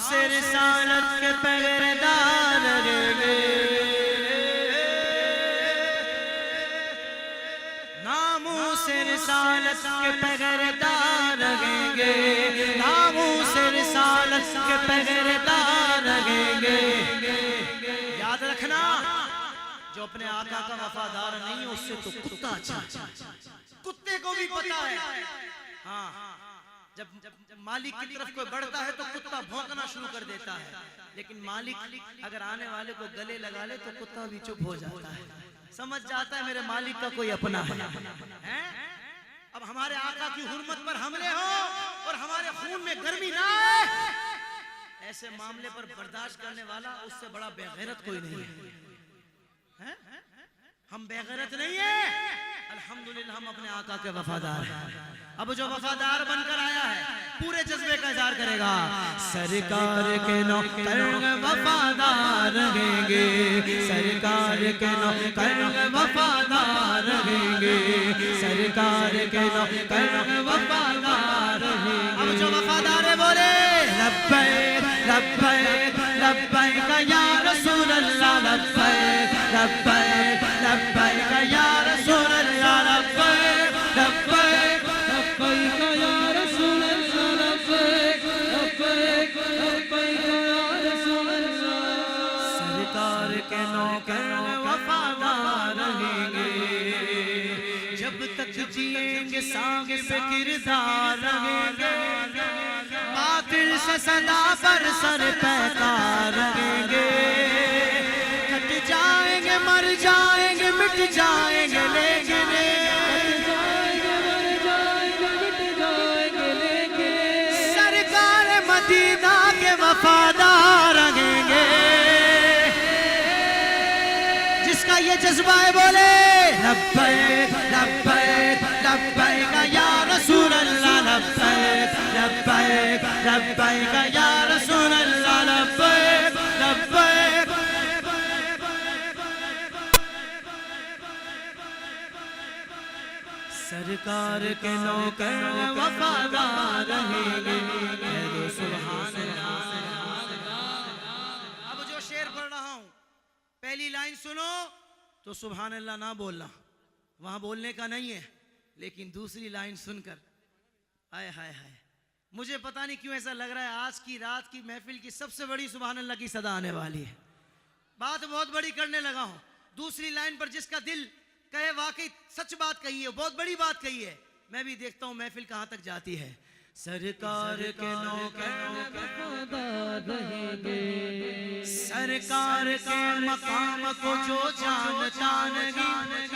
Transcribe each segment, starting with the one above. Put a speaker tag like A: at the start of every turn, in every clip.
A: سے رسالت کے پہریدار رہیں گے، ناموں سے رسالت کے پہریدار رہیں گے، ناموں سے رسالت کے پہریدار رہیں گے۔ یاد رکھنا، جو اپنے آقا کا وفادار نہیں ہے اس سے تو کتا اچھا، کتے کو بھی پتا ہے۔ ہاں، جب مالک کی طرف کوئی بڑھتا ہے تو کتا بھونکنا شروع کر دیتا ہے، لیکن مالک اگر آنے والے کو گلے لگا لے تو کتا بھی چپ ہو جاتا ہے، سمجھ جاتا ہے میرے مالک کا کوئی اپنا ہے۔ اب ہمارے آقا کی حرمت پر حملے ہو اور ہمارے خون میں گرمی نہ آئے، ایسے معاملے پر برداشت کرنے والا اس سے بڑا بے غیرت کوئی نہیں ہے۔ ہم بے غیرت نہیں ہیں، الحمدللہ ہم اپنے آقا کے وفادار ہیں۔ اب جو وفادار بن کر آیا ہے پورے جذبے کا اظہار کرے گا، سرکار کے نوکر وفادار رہیں گے، سرکار کے نوکر وفادار رہیں گے، سرکار کے نوکر وفادار رہیں گے۔ اب جو وفادار ہے بولے لبیک لبیک لبیک یا رسول اللہ، لبیک لبیک لبیک یا رسول اللہ، لبیک لبیک لبیک یا رسول اللہ، لبیک لبیک لبیک یا رسول اللہ۔ سرکار کے نوکر وفادار رہیں گے، جب تک جئیں گے سانگ پہ کردار رہیں گے، باطل سے صدا پر سر پیکار رہیں گے، کٹ جائیں گے مر جائیں گے مٹ جائیں گے لیکن سرکار مدینہ کے وفادار رہیں گے۔ جس کا یہ جذبہ ہے بولے لبیک لبیک لبیک یا رسول اللہ، لبیک لبیک لبیک یا رسول اللہ، لبیک لبیک۔ سرکار کے نوکر وفادار رہیں گے، سبحان اللہ۔ اب جو شعر پڑھ رہا ہوں پہلی لائن سنو تو سبحان اللہ نہ بولنا، وہاں بولنے کا نہیں ہے، لیکن دوسری لائن سن کر آئے ہائے ہائے، مجھے پتہ نہیں کیوں ایسا لگ رہا ہے آج کی رات کی محفل کی سب سے بڑی سبحان اللہ کی صدا آنے والی ہے۔ بات بہت بڑی کرنے لگا ہوں، دوسری لائن پر جس کا دل کہے واقعی سچ بات کہی ہے، بہت بڑی بات کہی ہے، میں بھی دیکھتا ہوں محفل کہاں تک جاتی ہے۔ سرکار کے نوکر وفادار رہیں گے، سرکار کے مقام کو جو جانتا نہیں،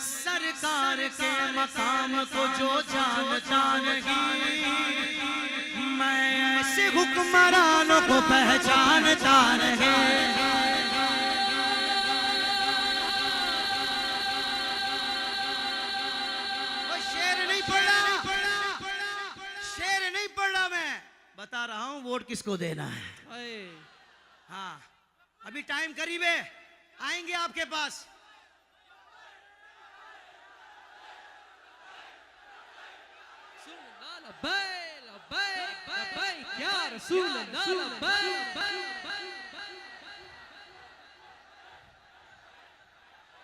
A: سرکار کے مقام کو جو جانتا نہیں، میں ایسے حکمرانوں کو پہچانتا نہیں۔ بتا رہا ہوں ووٹ کس کو دینا ہے۔ ہاں ابھی ٹائم قریب ہے، آئیں گے آپ کے پاس۔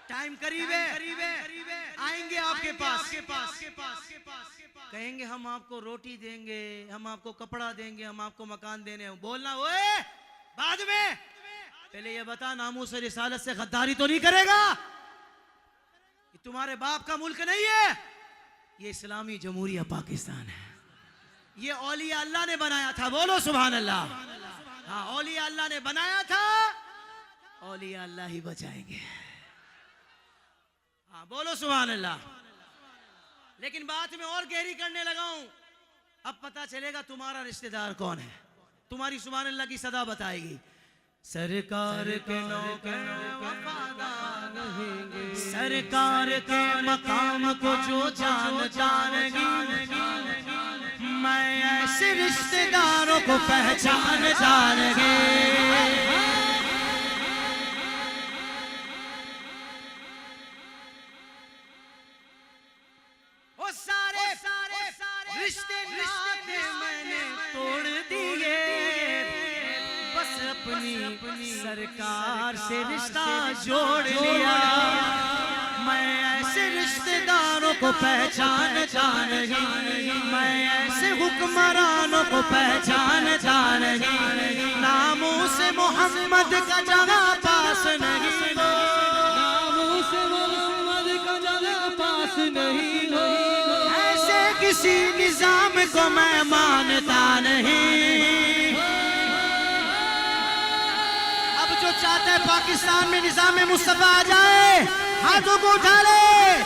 A: ٹائم قریب ہے، آئیں گے آپ کے پاس، کہیں گے ہم آپ کو روٹی دیں گے، ہم آپ کو کپڑا دیں گے، ہم آپ کو مکان دینے ہوں، بولنا اوے بعد میں، پہلے یہ بتا ناموس رسالت سے غداری تو نہیں کرے گا؟ یہ تمہارے باپ کا ملک نہیں ہے، یہ اسلامی جمہوریہ پاکستان ہے، یہ اولیاء اللہ نے بنایا تھا، بولو سبحان اللہ۔ ہاں اولیاء اللہ نے بنایا تھا، اولیاء اللہ ہی بچائیں گے، ہاں بولو سبحان اللہ۔ لیکن بات میں اور گہری کرنے لگا ہوں، اب پتا چلے گا تمہارا رشتہ دار کون ہے، تمہاری سبحان اللہ کی صدا بتائے گی۔ سرکار کے نوکر وفادار رہیں گے، سرکار کے مقام کو جو جانتا نہیں، میں ایسے رشتہ داروں کو پہچانتا نہیں۔ رشتے ناتے میں نے توڑ دی سرکار سے رشتہ جوڑ لیا. میں ایسے رشتہ داروں کو پہچانتا نہیں, میں ایسے حکمرانوں کو پہچانتا نہیں. ناموس محمد کا جگہ پاس نہیں,
B: ناموس محمد کا جگہ پاس نہیں ہو.
A: ایسے کسی نظام کو میں مانتا نہیں. اب جو چاہتا ہے پاکستان میں نظام مصطفیٰ آ جائے, ہاتھوں کو اٹھا لے.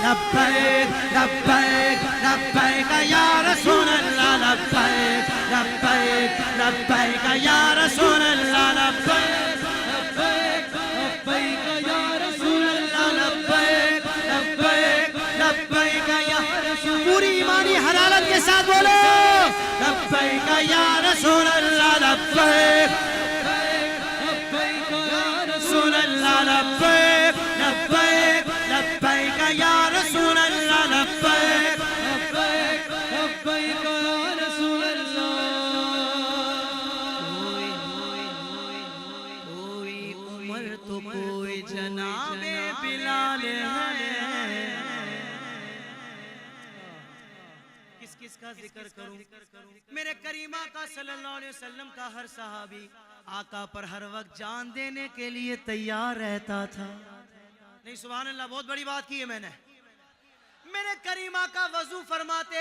A: لبیک لبیک لبیک یا رسول اللہ, لبیک لبیک لبیک یا رسول اللہ, لبیک
B: لبیک لبیک یا رسول اللہ,
A: لبیک لبیک لبیک یا رسول. پوری ایمانی حرارت کے ساتھ بولو, لبیک یا رسول اللہ, لبیک
B: لبیک یا
A: رسول اللہ, لبیک لبیک لبیک یا رسول اللہ, لبیک
B: لبیک لبیک یا رسول اللہ.
A: کوئی عمر تو کوئی جناب بلال ہے. کس کس کا ذکر کروں؟ میرے کریم آقا صلی اللہ علیہ وسلم کا ہر صحابی آقا پر ہر وقت جان دینے کے لیے تیار رہتا تھا. نہیں سبحان اللہ, بہت بڑی بات کی ہے میں نے. میرے کریم آقا وضو فرماتے,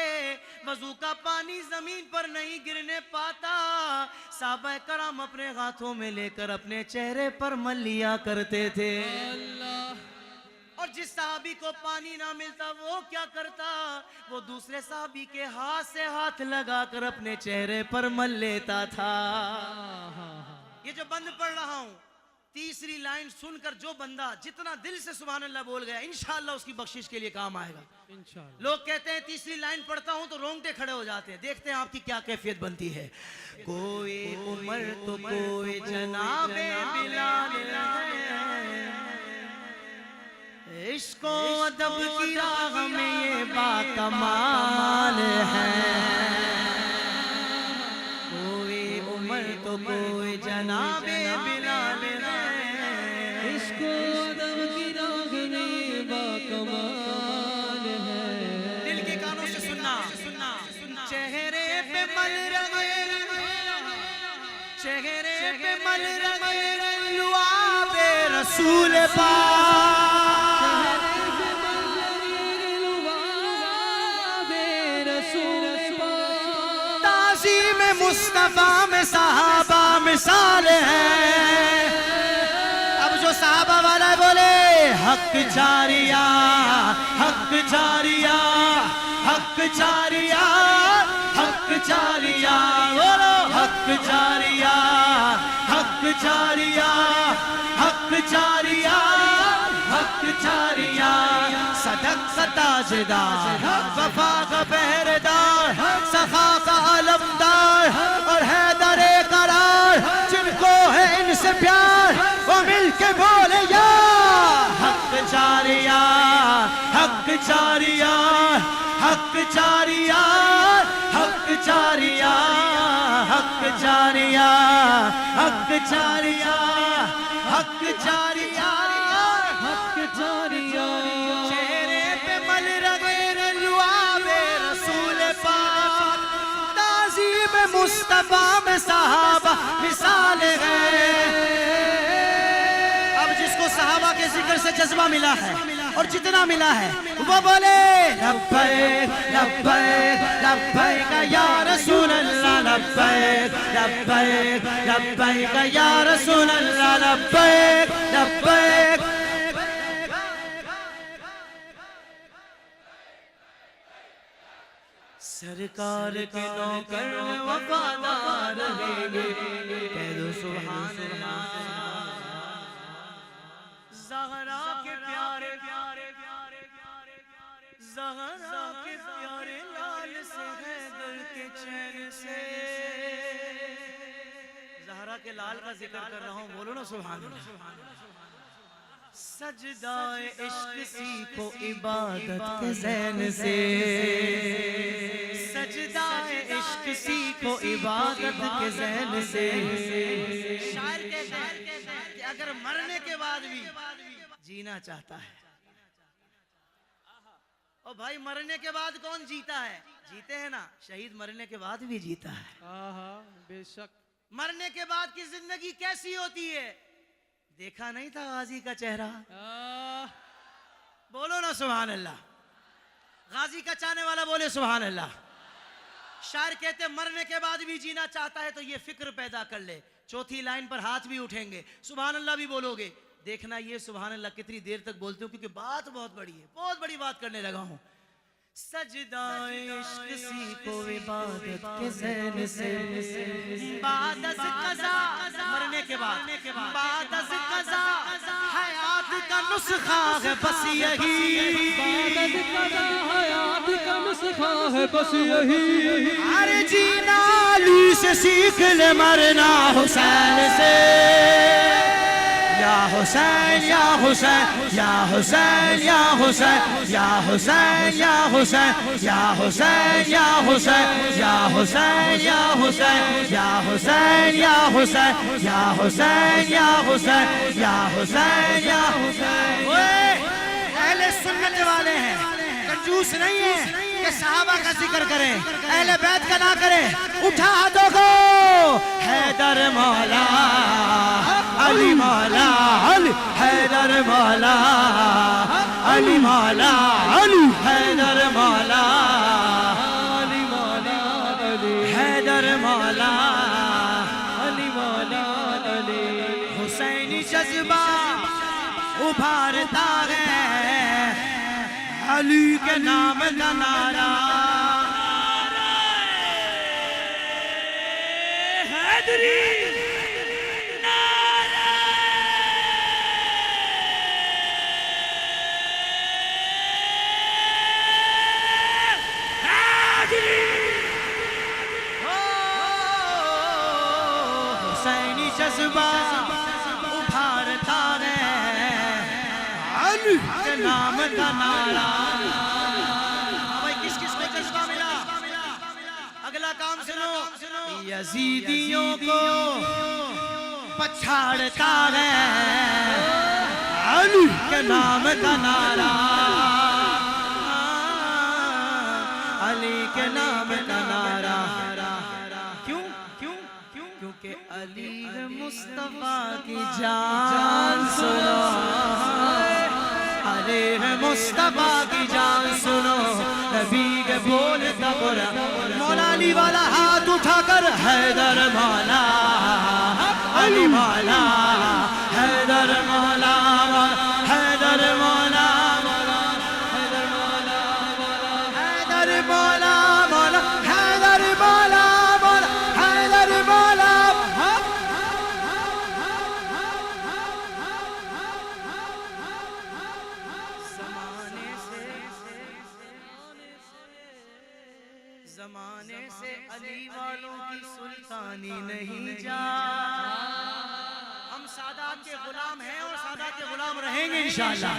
A: وضو کا پانی زمین پر نہیں گرنے پاتا. صحابہ کرام اپنے ہاتھوں میں لے کر اپنے چہرے پر مل لیا کرتے تھے. اور جس صحابی کو پانی نہ ملتا وہ کیا کرتا, وہ دوسرے صحابی کے ہاتھ سے ہاتھ لگا کر اپنے چہرے پر مل لیتا تھا. یہ جو بند پڑھ رہا ہوں, تیسری لائن سن کر جو بندہ جتنا دل سے سبحان اللہ بول گیا, انشاءاللہ اس کی بخشش کے لیے کام آئے گا. لوگ کہتے ہیں تیسری لائن پڑھتا ہوں تو رونگٹے کھڑے ہو جاتے ہیں. دیکھتے ہیں آپ کی کیا کیفیت بنتی ہے. کوئی عمر تو کوئی جناب بلال ہے, عشق و ادب کی راہ میں یہ باکمال ہے. کوئی عمر تو کوئی جناب بلال ہے,
B: عشق و ادب کی راہ میں یہ باکمال ہے.
A: دل کے کانوں سے سننا, چہرے پہ مل رہے, چہرے پہ مل رہے لعاب رسول پاک. تعظیم مصطفیٰ میں صحابہ مثال ہے. اب جو صحابہ والا ہے بولے حق جاریہ, حق جاریہ, حق جاریہ, حق جاریہ, بولو حق جاریہ, حق جاریہ, حق جاریہ, حق جاریہ. صدق کا تاجدار, وفا کا پہرےدار, سخا کا علمدار اور حیدر قرار, جن کو ہے ان سے پیار وہ مل کے بولے یا حق جاریہ, حق جاریہ, حق جاریہ, حق جاریہ, حق جاریہ, حق جاریہ, حق جاریہ,
B: حق جاریہ.
A: چہرے پہ مل رہے لعاب رسول پاک. تعظیم مصطفیٰ میں صحابہ مثال ہے. اب جس کو صحابہ کے ذکر سے جذبہ ملا ہے اور جتنا ملا ہے وہ بولے لبیک لبیک لبیک یا رسول اللہ, لبیک لبیک لبیک یا رسول اللہ, لبیک لبیک. سرکار کے نوکر وفادار رہیں گے, کہہ دو سبحان اللہ. زہرا کے پیارے پیارے پیارے پیارے, زہرا کے پیارے لال سے حیدر کے چین سے. زہرا کے لال کا ذکر کر رہا ہوں, بولو نا سبحان اللہ. سجدہ عشق سیکھو عبادت کے ذہن سے, سجدہ عشق سیکھو عبادت کے ذہن سے. شاعر کہتے ہیں کہ اگر مرنے کے بعد بھی جینا چاہتا ہے. اور بھائی مرنے کے بعد کون جیتا ہے؟ جیتے ہیں نا شہید، مرنے کے بعد بھی جیتا ہے.
B: بے شک.
A: مرنے کے بعد کی زندگی کیسی ہوتی ہے؟ دیکھا نہیں تھا غازی کا چہرہ؟ بولو نا سبحان اللہ. غازی کا چاہنے والا بولے سبحان اللہ. شاعر کہتے مرنے کے بعد بھی جینا چاہتا ہے تو یہ فکر پیدا کر لے. چوتھی لائن پر ہاتھ بھی اٹھیں گے، سبحان اللہ بھی بولو گے. دیکھنا یہ سبحان اللہ کتنی دیر تک بولتے ہوں، کیونکہ بات بہت بڑی ہے، بہت بڑی بات کرنے لگا ہوں. سجدہ عشق سیکھو عبادت کے ذہن سے. بعد از قضا، مرنے کے بعد، بعد از قضا حیات کا نسخہ ہے بس یہی.
B: بعد از قضا حیات کا نسخہ ہے بس یہی.
A: ارے جینا علی سے سیکھ لے، مرنا حسین سے. یا حسین یا حسین یا حسین یا حسین یا حسین یا حسین یا حسین یا حسین یا حسین یا حسین یا حسین یا حسین یا حسین یا حسین یا حسین یا حسین. اہل سنت والے ہیں، کنجوس نہیں ہیں کہ صحابہ کا ذکر کریں، اہل بیت کا نہ کریں. اٹھا ہاتھوں کو. حیدر مولا علی مولا علی حیدر مولا علی مولا علی حیدر مولا علی مولا علی حیدر مولا علی مولا علی. حسینی جذبہ ابھارتا ہے، علی کے نام کا نعرہ. حیدری حسینی جذبہ ابھارتا ہے، علی کے نام کا نعرہ. بھائی کس کس کو جذبہ ملا؟ اگلا کام سنو. یزیدیوں کو پچھاڑتا ہے، علی کے نام کا نعرہ. علی کے نام کا نعرہ. کیوں؟ کیونکہ علی ہے مصطفیٰ کی جان سنو. علی ہے مصطفیٰ کی جان سنو. نبی کے بولتا قرآن. مولا علی والا ہاتھ اٹھا کر حیدر مولا علی مولا حیدر مولا حیدر مولا حیدر مولا حیدر مولا مولا حیدر مولا مولا حیدر مولا. زمانے سے علی والوں کی سلطانی نہیں جا. ہم سادات کے غلام ہیں اور سادات کے غلام رہیں گے انشاءاللہ.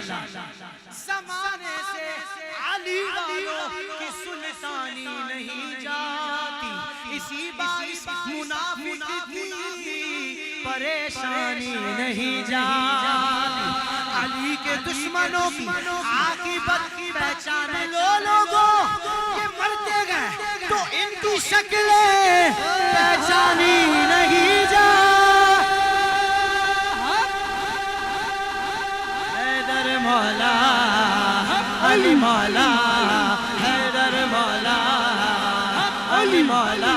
A: زمانے سے علی والوں کی سلطانی نہیں جاتی، اسی باعث منافق کی پریشانی نہیں جاتی. علی کے دشمنوں کی عاقبت پہچان لو لوگوں. یہ مرتے گئے تو ان کی شکلیں پہچانی نہیں جا. حیدر مولا علی مولا حیدر مولا علی مولا